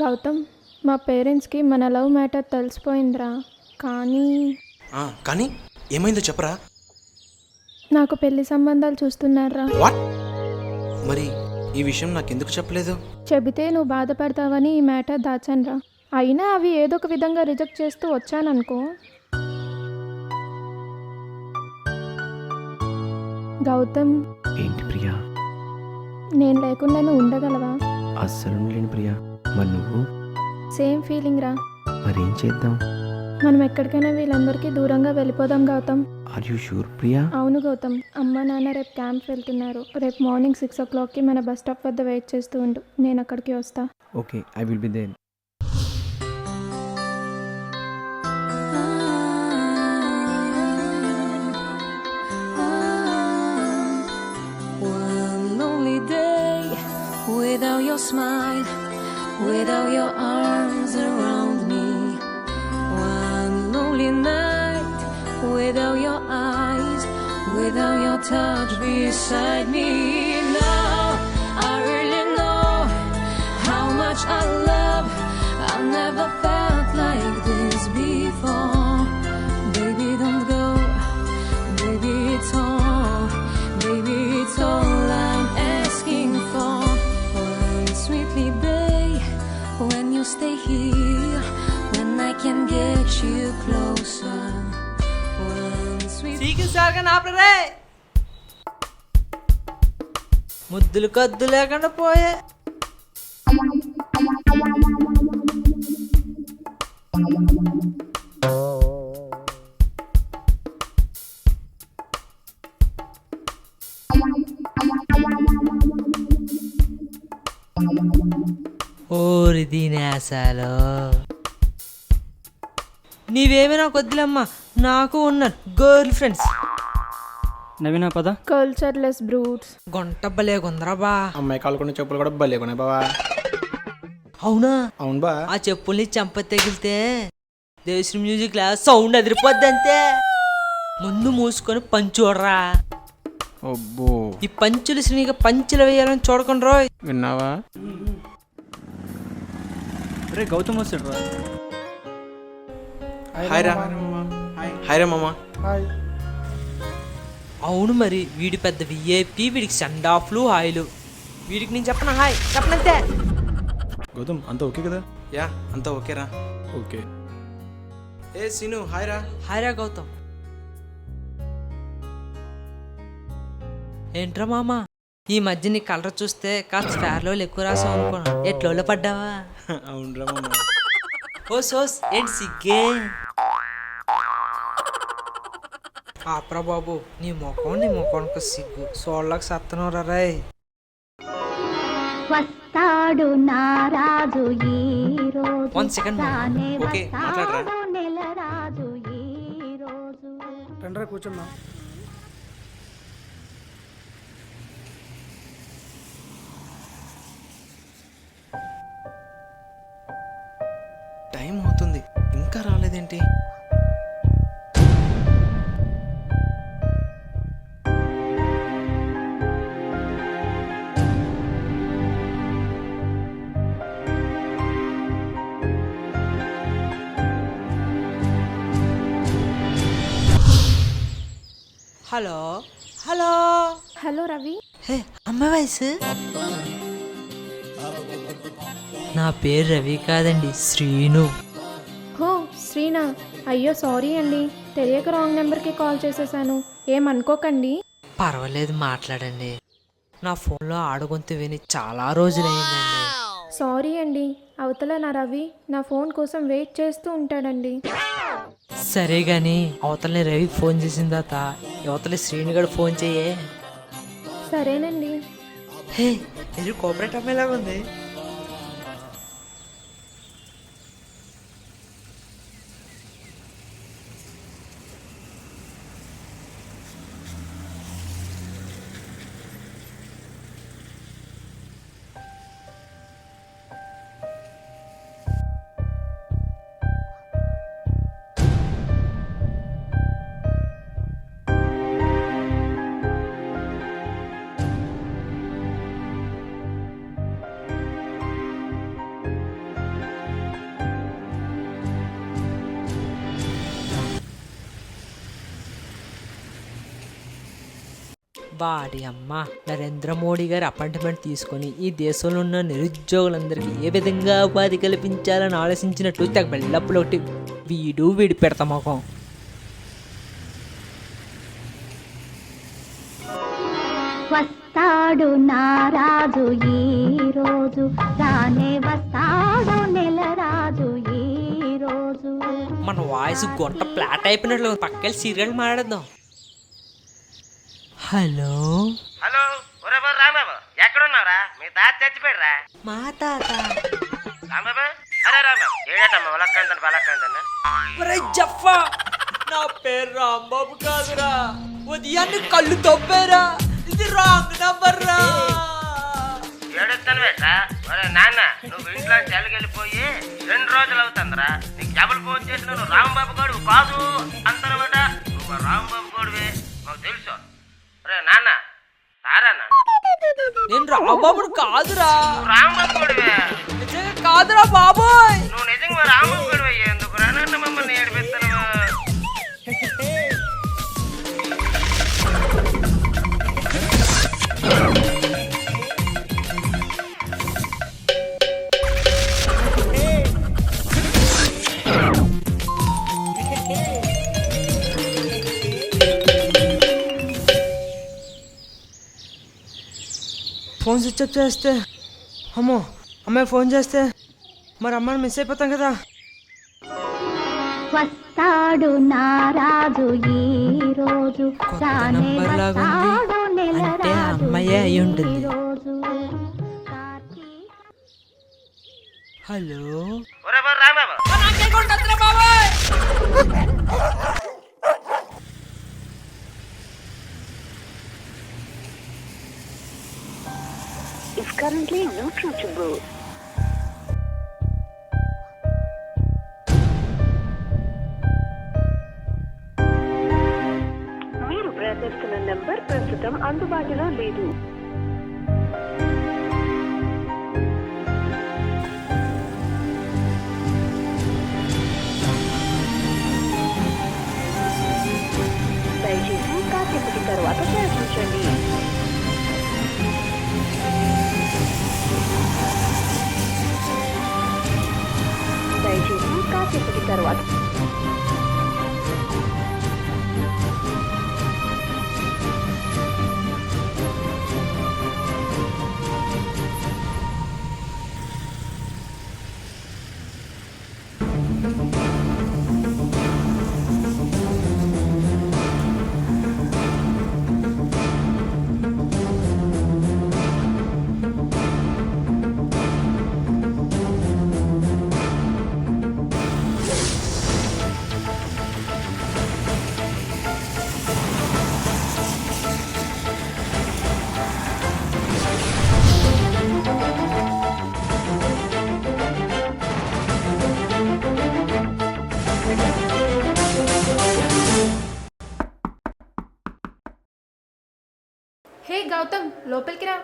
గౌతమ్, మా పేరెంట్స్కి మన లవ్ మ్యాటర్ తెలిసిపోయిందిరా. కానీ కానీ ఏమైందో చెప్పరా. నాకు పెళ్లి సంబంధాలు చూస్తున్నారా. వాట్? మరి ఈ విషయం నాకెందుకు చెప్పలేదు? చెబితే నువ్వు బాధపడతావని ఈ మ్యాటర్ దాచానురా. అయినా అవి ఏదో ఒక విధంగా రిజెక్ట్ చేస్తూ వచ్చాననుకో. గౌతమ్, ఏంటి ప్రియా? నేను లేకుండా నువ్వు ఉండగలవా? అస్సలు లేని ప్రియా. మరి నువ్వు? సేమ్ ఫీలింగ్ రా. మరేం చేద్దాం? మనం ఎక్కడికైనా వీళ్ళందరికీ దూరంగా వెళ్ళిపోదాం Gautam. Are you sure Priya? అవును గౌతమ్, అమ్మ నాన్న రేపు క్యాంప్ వెళ్తున్నారు. రేపు మార్నింగ్ 6 o'clockకి మన బస్ స్టాప్ వద్ద వెయిట్ చేస్తూ ఉండు, నేను అక్కడికి వస్తా. Okay, I will be there. Without your smile, without your arms around me, one lonely night, without your eyes, without your touch beside me. Now I really know how much I love. I never felt like this before. Baby, don't go, baby, it's all, baby, it's all I'm asking for. Sweetly, babe, when you stay here, when I can get you closer. సీకి సాగని ఆపరే, ముద్దులు కద్దు లేకుండా పోయే. ఓరి దీనేసాలో, నీవేమీ నాకు వద్దులేమ్మా, నాకు ఉన్నారు girl friends. Naveena పద. Cultureless brutes. గొంట భలే కొందరా బా. అమ్మాయి కాలుకున్న చెప్పులు కూడా భలేకున్నాయి బావా. అవునా? అవును బా. ఆ చెప్పుల్ని చంప తగిలితే దేశీ మ్యూజిక్ లా సౌండ్ అదిరిపోద్ది అంతే. ముందు మూసుకొని పంచోడరా. అబ్బో, ఈ పంచులు శ్రీనిగా పంచులు వేయాలని చూడకుండా రోయ్. విన్నావా? రే గౌతమ్ వస్తాడు రా. హాయ్ రా. హాయ్ రా మామ. అవును మరి, వీడి పెద్ద విఐపి, వీడికి సెండ్ ఆఫ్లు హాయిలు. వీడికి నేను చెప్పను హాయ్, చెప్పనంతే. గౌతమ్, అంతా ఓకే కదా? యా, అంతా ఓకేరా. ఓకే. ఏ సీను, హాయ్ రా. హాయ్ రా గౌతమ్. ఏంట్రా మామ, ఈ మధ్య నీ కలర్ చూస్తే కాస్త స్పేర్లో ఎక్కువ రాసావు అనుకున్నా. ఎట్లో పడ్డావా? అవునరా మామ. ఓ సోస్, ఏంటి సిగ్గే? ఆప్రా బాబు, నీ ముఖానికి సిగ్గు సోళ్ళకి సత్తనం రే. వస్తాడు నారాజు ఈ రోజు. 1 second ఓకే, మాట్లాడరా. నెలరాజు ఈ రోజు. రండ్రా కూర్చున్నా. టైం అవుతుంది, ఇంకా రాలేదేంటి? Hello hello hello Ravi. Hey అమ్మ వయసు. నా పేరు రవి కాదండి, శ్రీను. హో శ్రీనా, అయ్యో సారీ అండి, తెలియక రాంగ్ నెంబర్కి కాల్ చేసేసాను, ఏమనుకోకండి. పర్వాలేదు, మాట్లాడండి. నా ఫోన్లో ఆడగొంతు విని చాలా రోజులైందండి. సారీ అండి, అవతల నా రవి నా ఫోన్ కోసం వెయిట్ చేస్తూ ఉంటాడండి. సరే గాని అవతలని రవికి ఫోన్ చేసిన తర్వాత యువతలి శ్రీనుగడు ఫోన్ చెయ్యే. సరేనండి. హే, ఇది కోఆపరేట్ అమ్మేలాగా ఉంది. వాడి అమ్మ నరేంద్ర మోడీ గారు అపాయింట్మెంట్ తీసుకొని ఈ దేశంలో ఉన్న నిరుద్యోగులందరికీ ఏ విధంగా ఉపాధి కల్పించాలని ఆలోచించినట్టు తెగ బెల్లప్పులు ఒకటి వీడి పెడతా మొఖం. వస్తాడు నారాజు ఈ రోజు, రానే వస్తాడు నెల రాజు ఈ రోజు. మన వాయిస్ గొంట ఫ్లాట్ అయిపోయినట్లు పక్కకి సీరియల్ మాట్లాడదాం. హలో హలో ఒరే బాబు రాంబాబు ఎక్కడున్నారా? మీ తాత చచ్చిపోయారా? మా తాత. రాంబాబు అరే రాంబాబు ఏడటమ్మా ఒలక్కంత బలక్కంత ఒరే జఫా, నా పేరు రాంబాబు కాదురా. ఉదయాన్నే కళ్ళు తొప్పారా, ఇది రాంగ్ నంబర్ రా. ఏడుస్తాను వేసా? ఒరే నాన్న నువ్వు ఇంట్లో చలికెళ్ళిపోయి 2 రోజులు అవుతుందిరా. నీకు ఎవరు ఫోన్ చేసిన నువ్వు రాంబాబు గోడు కాదు అంతనమాట. నువ్వు రాంబాబు గోడువే మాకు తెలుసు. ఒరే నాన్న సారన్న నేను రాంబాబుని కాదురా. నువ్వు రాంబాబు గోడువే. నిజంగా కాదురా బాబోయ్. నువ్వు నిజంగా రాంబాబు గోడువే. ఎందుకు రానన్న మమ్మల్ని ఏడిపిస్తున్నావు? ఫోన్ స్విచ్ ఆఫ్ చేస్తే, అమ్మో అమ్మాయి ఫోన్ చేస్తే మరి అమ్మాయిని మిస్ అయిపోతాం కదా. వస్తాడు నారాజు ఈ రోజు, కొత్త రానే నంబర్ లాగా ఉంది. వస్తాడు నెల అంటే ఆ రాజు అమ్మాయే అయి ఈ ఉంటుంది. రోజు. హలో ఒరే బాబు Rambabu is currently not reachable. మీరు ప్రయత్నిస్తున్న నంబర్ ప్రస్తుతం అందుబాటులో లేదు. దయచేసి కాసేపటి తర్వాత ప్రయత్నించండి. దయచేసి కాసేపటి తర్వాత హే గౌతమ్, లోపలికి రా.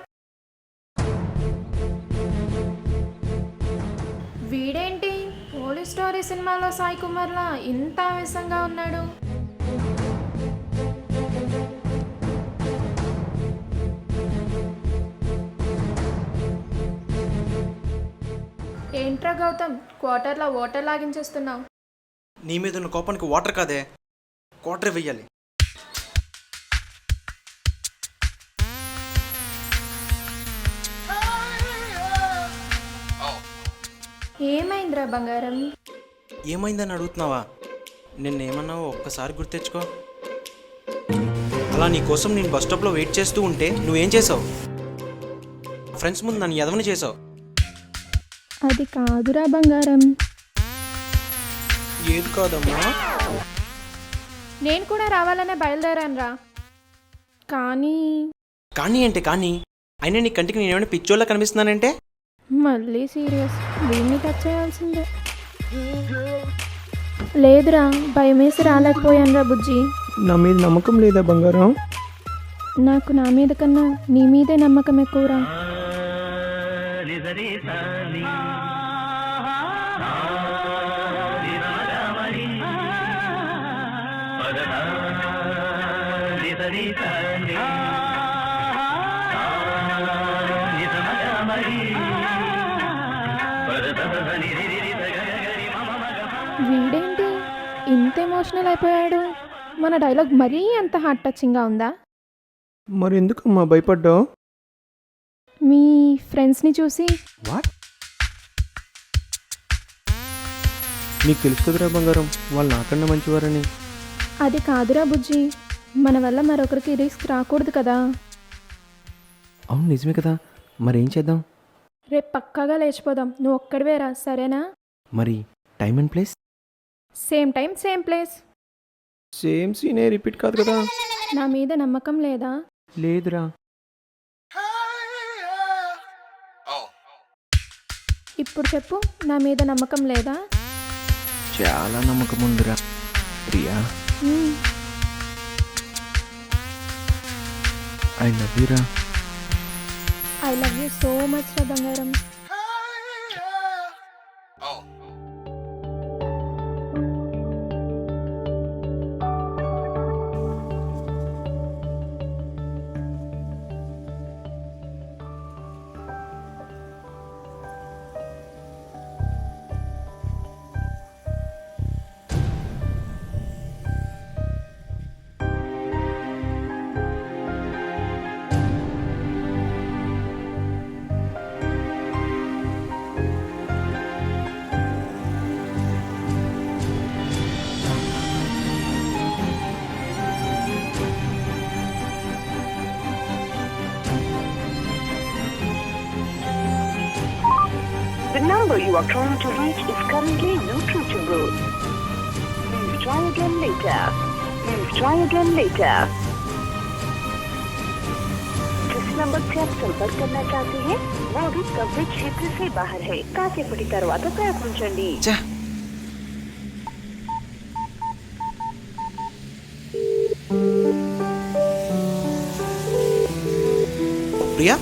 వీడేంటి పోలీస్ స్టోరీ సినిమాలో సాయి కుమార్లా ఇంత ఆవేశంగా ఉన్నాడు? ఏంట్రా గౌతమ్, క్వార్టర్లో వాటర్ లాగించేస్తున్నావు? నీ మీద ఉన్న కోపానికి వాటర్ కాదే, క్వార్టర్ వెయ్యాలి. ఏమైందిరా బంగారం? ఏమైందని అడుగుతున్నావా? నిన్నేమన్నావో ఒక్కసారి గుర్తెచ్చుకో. అలా నీకోసం నేను బస్ స్టాప్లో వెయిట్ చేస్తూ ఉంటే నువ్వేం చేసావు? ఫ్రెండ్స్ ముందు నన్ను ఎదవని చేసావు. అది కాదురా బంగారం. ఏది కాదమ్మా? నేను కూడా రావాలనే బయలుదేరాను రా. కానీ అంటే కానీ అయినా నీ కంటికి నేనేమైనా పిచ్చోళ్ళ కనిపిస్తున్నానంటే? మళ్ళీ సీరియస్, దీన్ని టచ్ చేయాల్సిందే. లేదురా, భయమేసి రాలేకపోయాను రా బుజ్జి. నా మీద నమ్మకం లేదా బంగారం? నాకు నా మీద కన్నా నీ మీదే నమ్మకం ఎక్కువరా. సరి వీడేంటి ఇంత ఎమోషనల్ అయిపోయాడు? మన డైలాగ్ మరీ అంత హార్ట్ టచింగ్గా ఉందా? మరి ఎందుకమ్మా భయపడ్డావు? మీ ఫ్రెండ్స్ని చూసి. వాట్? నీకు తెలుసు కదరా బంగారం, వాళ్ళు నాకన్నా మంచివారని. అది కాదురా బుజ్జి, మన వల్ల మరొకరికి రిస్క్ రాకూడదు కదా. అవును నిజమే కదా, మరేం చేద్దాం? రేపు పక్కాగా లేచిపోదాం, నువ్వు ఒక్కడివేరా, సరేనా? మరి time and place? Same time same place. Same సీనే రిపీట్ కాదు కదా. నా మీద నమ్మకం లేదా? లేదురా. ఇప్పుడు చెప్పు, నా మీద నమ్మకం లేదా? చాలా నమ్మకం ఉందిరా ప్రియా. ఐ లవ్ యూ రా. I love you so much రా బంగారం. The number you are trying to reach is currently not reachable. Please try again later. Please try again later. जिस नंबर से आप संपर्क करना चाहते हैं वो अभी कवरेज क्षेत्र से बाहर है. कासेपटी తర్వాత ప్రయత్నించండి. ప్రియా,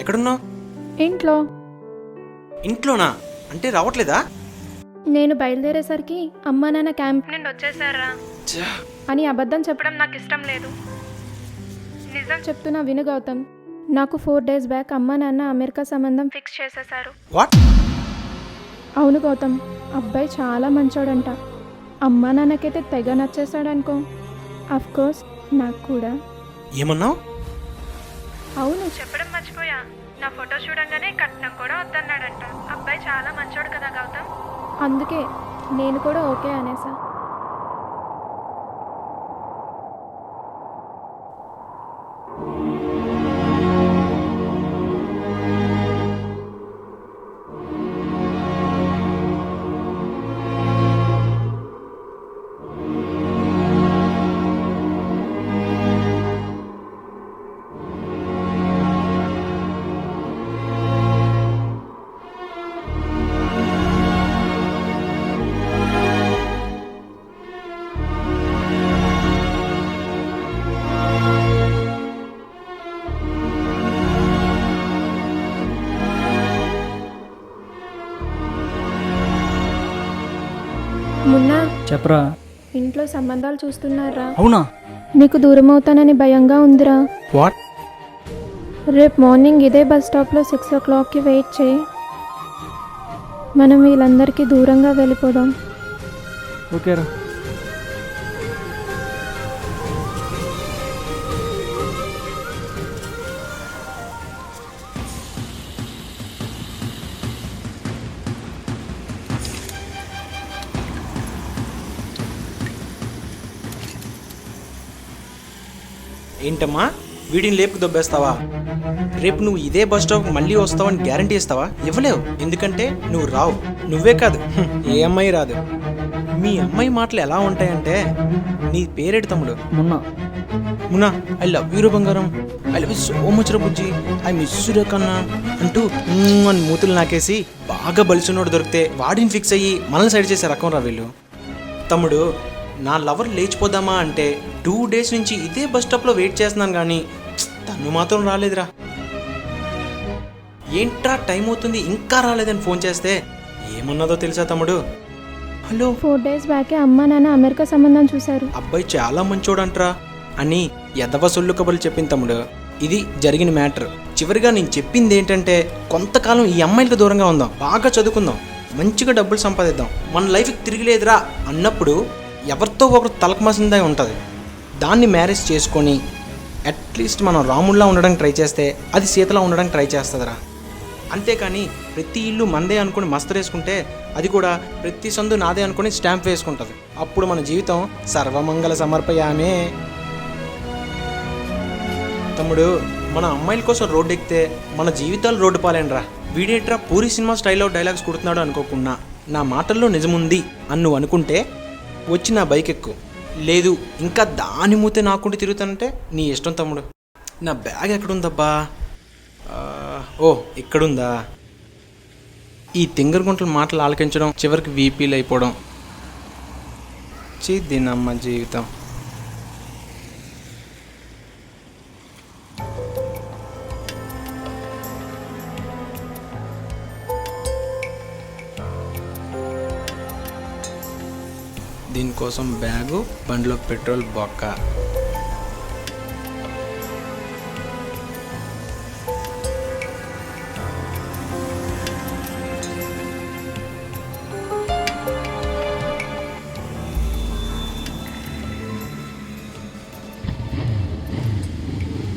ఎక్కడున్నావు? ఇంట్లో. ఇంట్లోనా? అంటే రావట్లేదా? నేను బయలుదేరేసరికి అమ్మా నాన్న క్యాంప్ నుండి వచ్చేసారా అని అబద్ధం చెప్పడం నాకు ఇష్టం లేదు. నిజం చెప్తున్నా విను గౌతమ్. నాకు 4 days బ్యాక్ అమ్మా నాన్న అమెరికా సంబంధం ఫిక్స్ చేసేశారు. వాట్? అవును గౌతమ్, అబ్బాయి చాలా మంచోడంట. అమ్మా నాన్నకైతే తెగ నచ్చేసాడనుకో. అఫ్ కోర్స్ నాకు కూడా. ఏమన్నావు? అవును, చెప్పడం మర్చిపోయా. నా ఫోటో చూడంగానే కట్నం కూడా వద్దన్నాడంట. అబ్బాయి చాలా మంచోడు కదా గౌతమ్. అందుకే నేను కూడా ఓకే అనేసా. మున్నా, చెప్పరా. ఇంట్లో సంబంధాలు చూస్తున్నారా? అవునా? నీకు దూరం అవుతానని భయంగా ఉందిరా. వాట్? రేపు మార్నింగ్ ఇదే బస్ స్టాప్లో 6 o'clockకి వెయిట్ చేయి. మనం వీళ్ళందరికీ దూరంగా వెళ్ళిపోదాం. ఓకేరా. ఏంటమ్మా, వీడిని లేపుకు దొబ్బేస్తావా? రేపు నువ్వు ఇదే బస్ స్టాప్ మళ్ళీ వస్తావని గ్యారంటీ ఇస్తావా? ఇవ్వలేవు. ఎందుకంటే నువ్వు రావు. నువ్వే కాదు, ఏ అమ్మాయి రాదు. మీ అమ్మాయి మాటలు ఎలా ఉంటాయంటే, నీ పేరేడు తమ్ముడు? మున్నా. ఐ లవ్ యూ బంగారం. I love you so much రా బుజ్జి. ఐ మిస్ యూ కన్నా అంటూ అని మూతులు నాకేసి బాగా బలిసినోడు దొరికితే వాడిని ఫిక్స్ అయ్యి మనల్ని సైడ్ చేసే రకం రా వీళ్ళు. తమ్ముడు, నా లవర్ లేచిపోదామా అంటే 2 days నుంచి ఇదే బస్ స్టాప్లో వెయిట్ చేస్తున్నాను, కానీ తను మాత్రం రాలేదురా. ఏంట్రా టైం అవుతుంది ఇంకా రాలేదని ఫోన్ చేస్తే ఏమన్నదో తెలుసా తమ్ముడు? హలో, 4 days బ్యాకే అమ్మా నాన్న అమెరికా సంబంధం చూశారు. అబ్బాయి చాలా మంచోడంట్రా అని ఎదవ సొల్లు కబుర్లు చెప్పింది తమ్ముడు. ఇది జరిగిన మ్యాటర్. చివరిగా నేను చెప్పింది ఏంటంటే, కొంతకాలం ఈ అమ్మాయిలకు దూరంగా ఉందాం, బాగా చదువుకుందాం. మంచిగా డబ్బులు సంపాదిద్దాం, మన లైఫ్కి తిరిగిలేదురా అన్నప్పుడు ఎవరితో ఒకరు తలకమాసిందే ఉంటుంది. దాన్ని మ్యారేజ్ చేసుకొని అట్లీస్ట్ మనం రాముడిలా ఉండడానికి ట్రై చేస్తే అది సీతలా ఉండడానికి ట్రై చేస్తుందిరా. అంతేకాని ప్రతి ఇల్లు మందే అనుకుని మస్తరేసుకుంటే అది కూడా ప్రతి సందు నాదే అనుకుని స్టాంప్ వేసుకుంటుంది. అప్పుడు మన జీవితం సర్వమంగళ సమర్పయామే. తమ్ముడు, మన అమ్మాయిల కోసం రోడ్డు ఎక్కితే మన జీవితాలు రోడ్డు పాలేనరా. వీడేట్రా పూరి సినిమా స్టైల్లో డైలాగ్స్ కుడుతున్నాడు అనుకోకుండా నా మాటల్లో నిజముంది అని నువ్వు అనుకుంటే వచ్చి నా బైక్ ఎక్కు. లేదు ఇంకా దాని మూతే నాకుండి తిరుగుతానంటే నీ ఇష్టం తమ్ముడు. నా బ్యాగ్ ఎక్కడుందబ్బా? ఓ ఇక్కడుందా. ఈ తింగరగుంటల మాటలు ఆలకించడం చివరికి వీపీలు అయిపోవడం దీనమ్మ జీవితం. దీనికోసం బ్యాగు, బండిలో పెట్రోల్ బొక్క.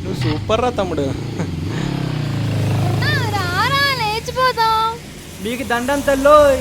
నువ్వు సూపర్ రా తమ్ముడు. లేచిపోదాం. మీకు దండం తల్లోయ్.